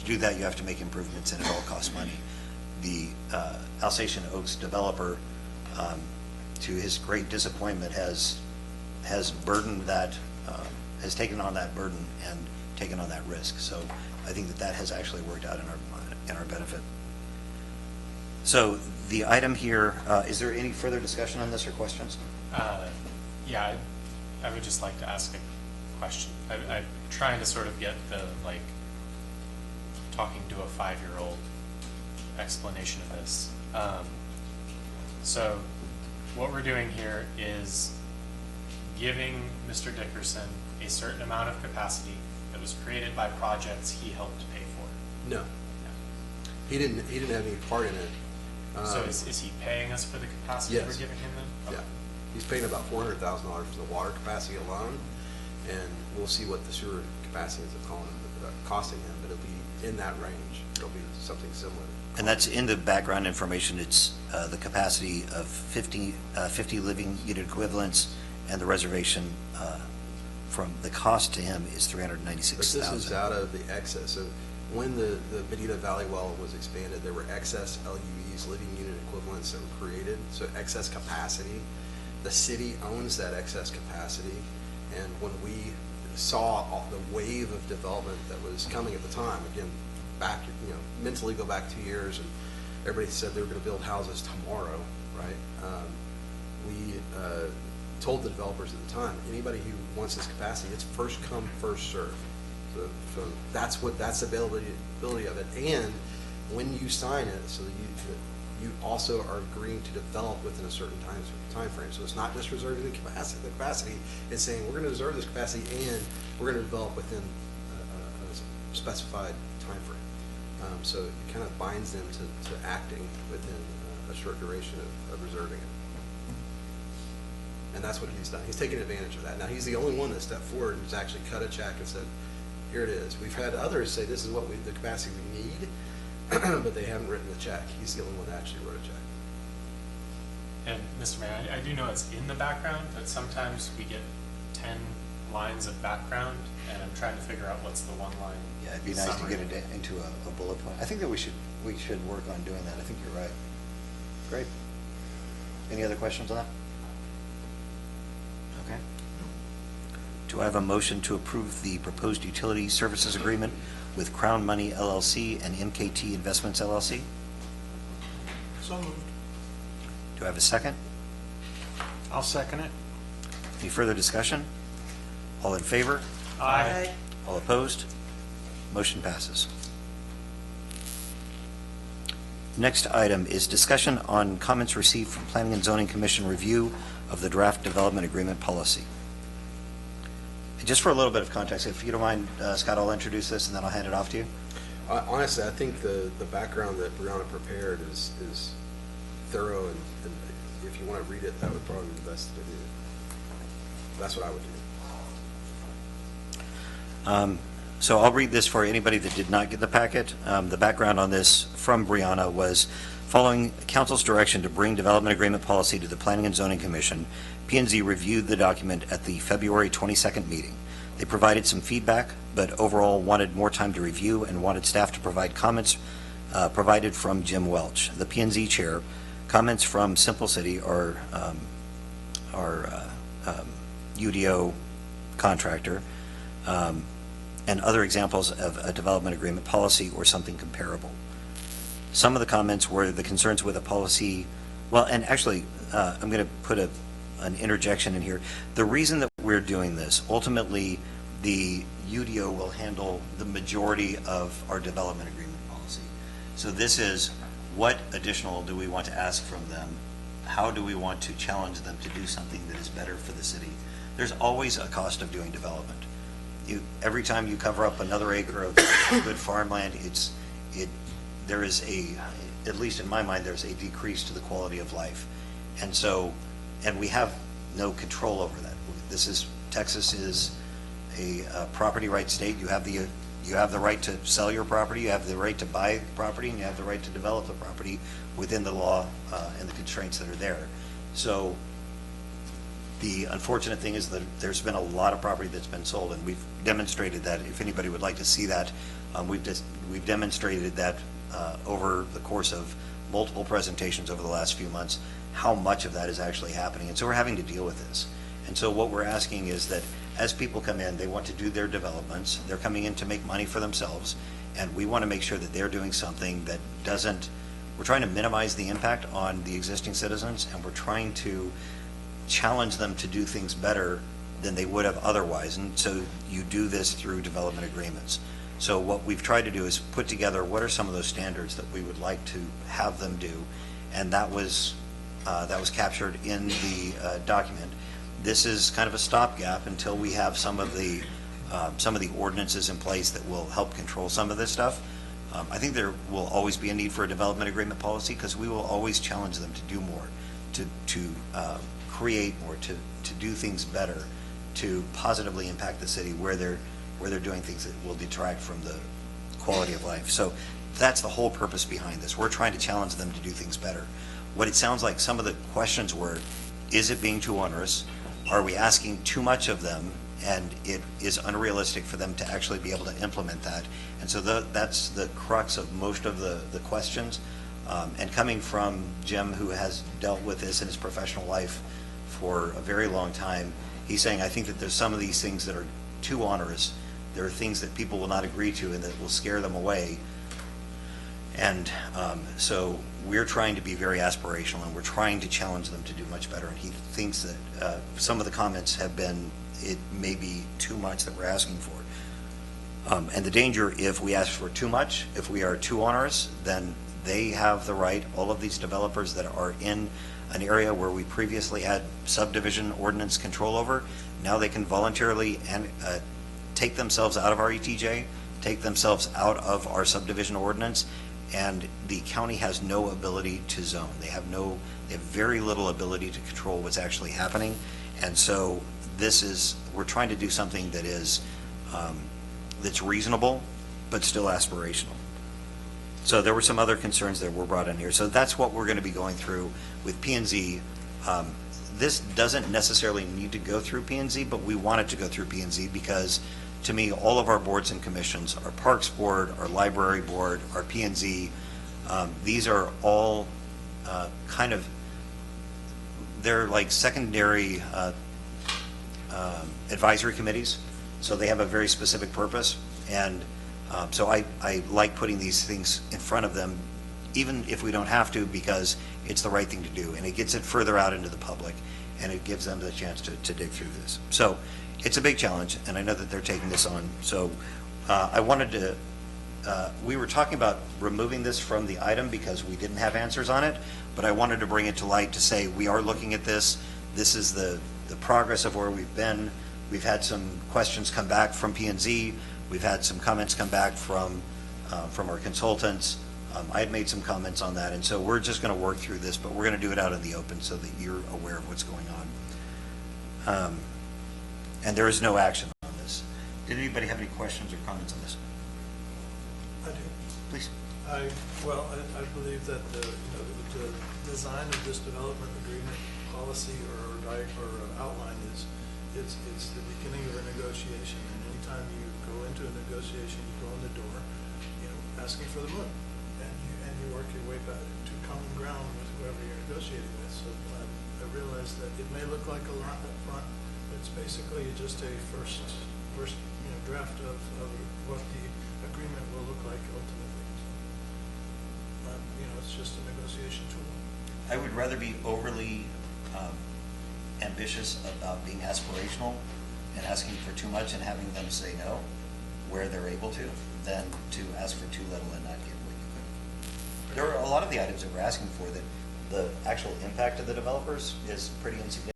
do that, you have to make improvements, and it all costs money. The Alsatian Oaks developer, to his great disappointment, has burdened that, has taken on that burden and taken on that risk. So I think that has actually worked out in our benefit. So the item here, is there any further discussion on this or questions? Yeah, I would just like to ask a question. I'm trying to sort of get the, like, talking to a 5-year-old explanation of this. So what we're doing here is giving Mr. Dickerson a certain amount of capacity that was created by projects he helped pay for. No. He didn't have any part in it. So is he paying us for the capacity Yes. we're giving him then? Okay. Yeah. He's paying about $400,000 for the water capacity alone, and we'll see what the sewer capacity ends up costing him, but it'll be in that range. It'll be something similar. And that's in the background information. It's the capacity of 50 living unit equivalents, and the reservation from the cost to him is $396,000. But this is out of the excess. So when the Medina Valley well was expanded, there were excess LUEs, living unit equivalents, that were created. So excess capacity. The city owns that excess capacity, and when we saw the wave of development that was coming at the time, again, back, mentally go back 2 years, and everybody said they were going to build houses tomorrow, right? We told the developers at the time, anybody who wants this capacity, it's first come, first serve. So that's the availability of it. And when you sign it, so that you also are agreeing to develop within a certain time frame. So it's not just reserving the capacity. It's saying we're going to reserve this capacity and we're going to develop within a specified time frame. So it kind of binds them to acting within a short duration of reserving it. And that's what he's done. He's taken advantage of that. Now, he's the only one that stepped forward and has actually cut a check and said, here it is. We've had others say this is what the capacity we need, but they haven't written the check. He's the only one that actually wrote a check. And Mr. Mayor, I do know it's in the background, but sometimes we get 10 lines of background, and I'm trying to figure out what's the one line. Yeah, it'd be nice to get it into a bullet point. I think that we should work on doing that. I think you're right. Great. Any other questions on that? Okay. Do I have a motion to approve the proposed utility services agreement with Crown Money LLC and MKT Investments LLC? So moved. Do I have a second? I'll second it. Any further discussion? All in favor? Aye. All opposed? Motion passes. Next item is discussion on comments received from Planning and Zoning Commission review of the draft development agreement policy. Just for a little bit of context, if you don't mind, Scott, I'll introduce this and then I'll hand it off to you. Honestly, I think the background that Brianna prepared is thorough, and if you want to read it, that would probably be the best to do. That's what I would do. So I'll read this for anybody that did not get the packet. The background on this from Brianna was, following Council's direction to bring development agreement policy to the Planning and Zoning Commission, P&Z reviewed the document at the February 22nd meeting. They provided some feedback, but overall wanted more time to review and wanted staff to provide comments provided from Jim Welch, the P&Z chair. Comments from Simple City, our UDO contractor, and other examples of a development agreement policy or something comparable. Some of the comments were the concerns with a policy. Well, and actually, I'm going to put an interjection in here. The reason that we're doing this, ultimately, the UDO will handle the majority of our development agreement policy. So this is, what additional do we want to ask from them? How do we want to challenge them to do something that is better for the city? There's always a cost of doing development. Every time you cover up another acre of good farmland, there is at least in my mind, there's a decrease to the quality of life. And so, and we have no control over that. Texas is a property right state. You have the right to sell your property, you have the right to buy property, and you have the right to develop the property within the law and the constraints that are there. So The unfortunate thing is that there's been a lot of property that's been sold, and we've demonstrated that. If anybody would like to see that, we've demonstrated that over the course of multiple presentations over the last few months, how much of that is actually happening. And so we're having to deal with this. And so what we're asking is that as people come in, they want to do their developments, they're coming in to make money for themselves, and we want to make sure that they're doing something that doesn't, we're trying to minimize the impact on the existing citizens, and we're trying to challenge them to do things better than they would have otherwise. And so you do this through development agreements. So what we've tried to do is put together what are some of those standards that we would like to have them do, and that was captured in the document. This is kind of a stopgap until we have some of the ordinances in place that will help control some of this stuff. I think there will always be a need for a development agreement policy, because we will always challenge them to do more, to create more, to do things better, to positively impact the city where they're doing things that will detract from the quality of life. So that's the whole purpose behind this. We're trying to challenge them to do things better. What it sounds like some of the questions were, is it being too onerous? Are we asking too much of them, and it is unrealistic for them to actually be able to implement that? And so that's the crux of most of the questions. And coming from Jim, who has dealt with this in his professional life for a very long time, he's saying, I think that there's some of these things that are too onerous. There are things that people will not agree to and that will scare them away. And so we're trying to be very aspirational, and we're trying to challenge them to do much better. And he thinks that some of the comments have been, it may be too much that we're asking for. And the danger, if we ask for too much, if we are too onerous, then they have the right, all of these developers that are in an area where we previously had subdivision ordinance control over, now they can voluntarily and take themselves out of our ETJ, take themselves out of our subdivision ordinance, and the county has no ability to zone. They have very little ability to control what's actually happening. And so we're trying to do something that is, that's reasonable, but still aspirational. So there were some other concerns that were brought in here. So that's what we're going to be going through with P&Z. This doesn't necessarily need to go through P&Z, but we want it to go through P&Z because, to me, all of our boards and commissions, our Parks Board, our Library Board, our P&Z, these are all kind of, they're like secondary advisory committees. So they have a very specific purpose. And so I like putting these things in front of them, even if we don't have to, because it's the right thing to do. And it gets it further out into the public, and it gives them the chance to dig through this. So it's a big challenge, and I know that they're taking this on. So I wanted to, we were talking about removing this from the item because we didn't have answers on it, but I wanted to bring it to light to say we are looking at this. This is the progress of where we've been. We've had some questions come back from P&Z. We've had some comments come back from our consultants. I had made some comments on that, and so we're just going to work through this, but we're going to do it out in the open so that you're aware of what's going on. And there is no action on this. Did anybody have any questions or comments on this? I do. Please. I believe that the design of this development agreement policy or outline is it's the beginning of a negotiation. And anytime you go into a negotiation, you go in the door, asking for the moon, and you work your way back to common ground with whoever you're negotiating with. So I realize that it may look like a lot up front, but it's basically just a first draft of what the agreement will look like ultimately. So, it's just a negotiation tool. I would rather be overly ambitious about being aspirational and asking for too much and having them say no where they're able to, than to ask for too little and not get what you could. There are a lot of the items that we're asking for that the actual impact of the developers is pretty insignificant.